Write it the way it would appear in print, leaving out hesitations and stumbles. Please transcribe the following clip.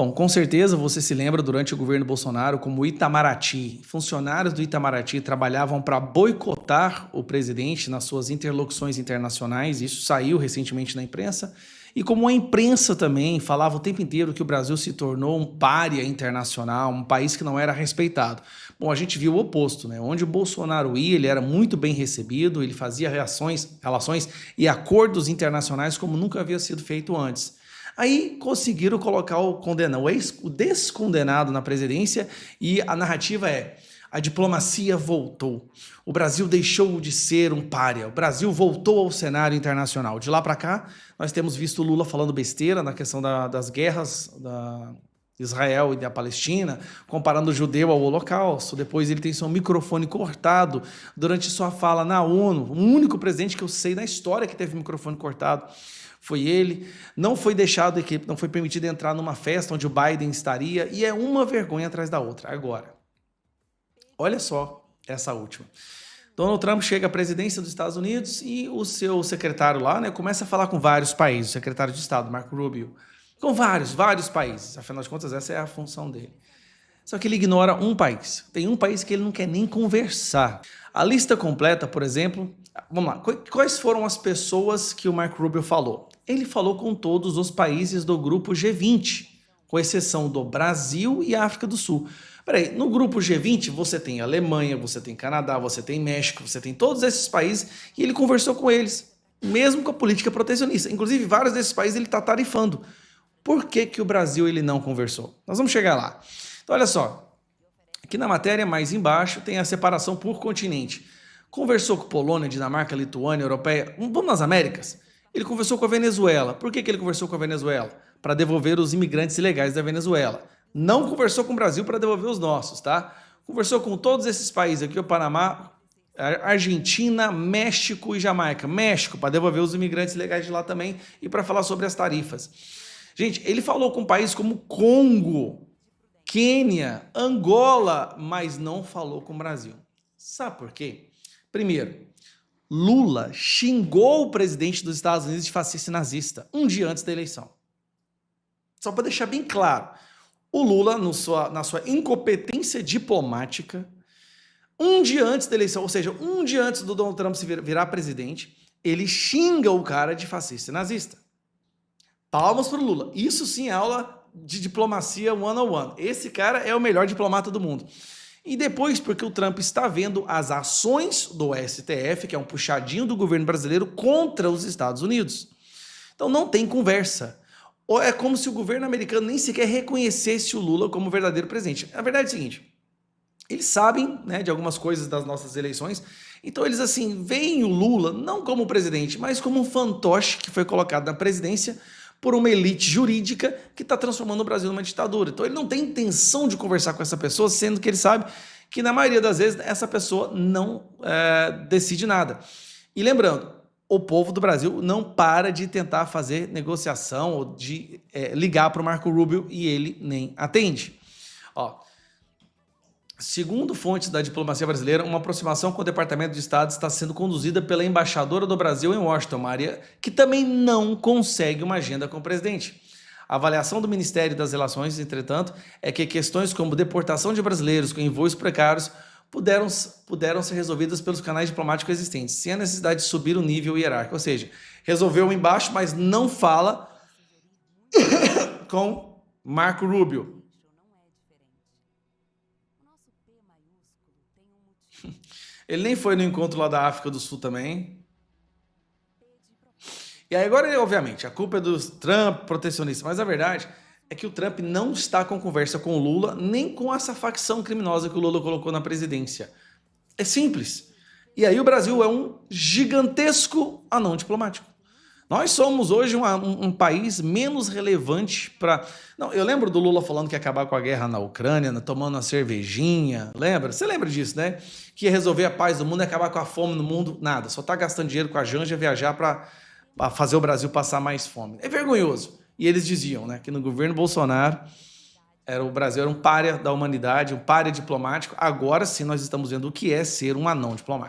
Bom, com certeza você se lembra durante o governo Bolsonaro como o Itamaraty. Funcionários do Itamaraty trabalhavam para boicotar o presidente nas suas interlocuções internacionais, isso saiu recentemente na imprensa, e como a imprensa também falava o tempo inteiro que o Brasil se tornou um pária internacional, um país que não era respeitado. Bom, a gente viu o oposto, né? Onde o Bolsonaro ia, ele era muito bem recebido, ele fazia relações e acordos internacionais como nunca havia sido feito antes. Aí conseguiram colocar o descondenado na presidência e a narrativa é: a diplomacia voltou. O Brasil deixou de ser um pária. O Brasil voltou ao cenário internacional. De lá para cá, nós temos visto o Lula falando besteira na questão das guerras da Israel e da Palestina, comparando o judeu ao Holocausto. Depois ele tem seu microfone cortado durante sua fala na ONU. O único presidente que eu sei na história que teve microfone cortado foi ele. Não foi deixado, não foi permitido entrar numa festa onde o Biden estaria, e é uma vergonha atrás da outra. Agora, olha só essa última. Donald Trump chega à presidência dos Estados Unidos e o seu secretário lá, né, começa a falar com vários países, o secretário de Estado, Marco Rubio, com vários países. Afinal de contas, essa é a função dele. Só que ele ignora um país. Tem um país que ele não quer nem conversar. A lista completa, por exemplo, vamos lá, quais foram as pessoas que o Marco Rubio falou? Ele falou com todos os países do grupo G20, com exceção do Brasil e África do Sul. Peraí, no grupo G20 você tem Alemanha, você tem Canadá, você tem México, você tem todos esses países e ele conversou com eles, mesmo com a política protecionista. Inclusive, vários desses países ele está tarifando. Por que o Brasil ele não conversou? Nós vamos chegar lá. Então, olha só, aqui na matéria mais embaixo tem a separação por continente. Conversou com Polônia, Dinamarca, Lituânia, Europeia, vamos nas Américas? Ele conversou com a Venezuela. Por que ele conversou com a Venezuela? Para devolver os imigrantes ilegais da Venezuela. Não conversou com o Brasil para devolver os nossos, tá? Conversou com todos esses países aqui, o Panamá, Argentina, México e Jamaica. México, para devolver os imigrantes ilegais de lá também e para falar sobre as tarifas. Gente, ele falou com países como Congo, Quênia, Angola, mas não falou com o Brasil. Sabe por quê? Primeiro, Lula xingou o presidente dos Estados Unidos de fascista e nazista um dia antes da eleição. Só para deixar bem claro, o Lula, na sua incompetência diplomática, um dia antes da eleição, ou seja, um dia antes do Donald Trump se virar presidente, ele xinga o cara de fascista e nazista. Palmas para o Lula. Isso sim é aula de diplomacia one-on-one. Esse cara é o melhor diplomata do mundo. E depois, porque o Trump está vendo as ações do STF, que é um puxadinho do governo brasileiro, contra os Estados Unidos. Então não tem conversa. Ou é como se o governo americano nem sequer reconhecesse o Lula como verdadeiro presidente. A verdade é o seguinte, eles sabem, né, de algumas coisas das nossas eleições, então eles assim veem o Lula não como presidente, mas como um fantoche que foi colocado na presidência por uma elite jurídica que está transformando o Brasil numa ditadura. Então ele não tem intenção de conversar com essa pessoa, sendo que ele sabe que na maioria das vezes essa pessoa não decide nada. E lembrando, o povo do Brasil não para de tentar fazer negociação ou de ligar para o Marco Rubio e ele nem atende. Ó, segundo fontes da diplomacia brasileira, uma aproximação com o Departamento de Estado está sendo conduzida pela embaixadora do Brasil em Washington, Maria, que também não consegue uma agenda com o presidente. A avaliação do Ministério das Relações, entretanto, é que questões como deportação de brasileiros com envoos precários puderam ser resolvidas pelos canais diplomáticos existentes, sem a necessidade de subir o nível hierárquico. Ou seja, resolveu embaixo, mas não fala com Marco Rubio. Ele nem foi no encontro lá da África do Sul também. E aí agora, obviamente, a culpa é do Trump, protecionista, mas a verdade é que o Trump não está com conversa com o Lula, nem com essa facção criminosa que o Lula colocou na presidência. É simples. E aí o Brasil é um gigantesco anão diplomático. Nós somos hoje um país menos relevante para... Não, eu lembro do Lula falando que ia acabar com a guerra na Ucrânia, tomando uma cervejinha, lembra? Você lembra disso, né? Que ia resolver a paz do mundo e acabar com a fome no mundo, nada. Só tá gastando dinheiro com a Janja viajar para fazer o Brasil passar mais fome. É vergonhoso. E eles diziam, né, que no governo Bolsonaro o Brasil era um pária da humanidade, um pária diplomático. Agora sim nós estamos vendo o que é ser um anão diplomático.